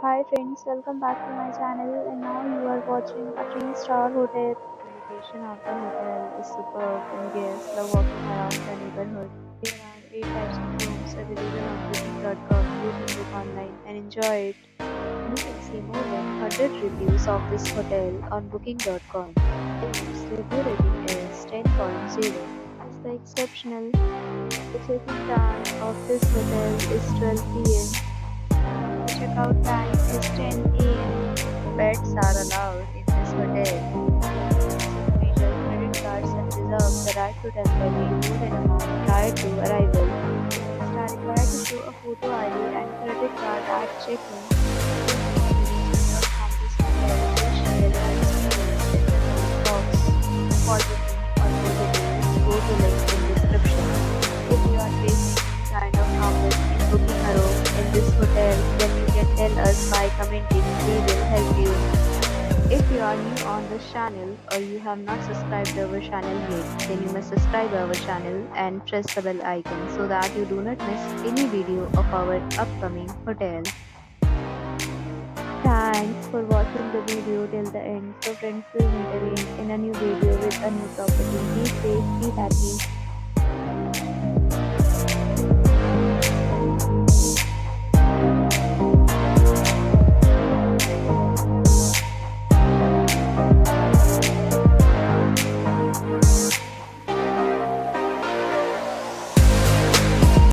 Hi friends, welcome back to my channel and now you are watching a 3-star hotel. The location of the hotel is superb and guests love walking around the neighborhood. There are 8 types of rooms available on booking.com. You can book online and enjoy it. You can see more than 100 reviews of this hotel on booking.com. Its review rating is 10.0. Is the exceptional. The check-in time of this hotel is 12 p.m. The checkout time is 10 a.m. Pets are allowed in this hotel. Major credit cards and reserve the right to temporarily hold an amount prior to arrival. Guests are required to show a photo ID and credit card at check-in. From this hotel, please share your experience in the comment box. For booking or more details, go to link in description. If you are facing any kind of problem in booking a room in this hotel, then you can tell us by commenting. We will help you. If you are new on this channel or you have not subscribed our channel yet, then you must subscribe our channel and press the bell icon so that you do not miss any video of our upcoming hotel. Thanks for watching the video till the end. So friends, will meet again in a new video with a new property. Be safe, be happy.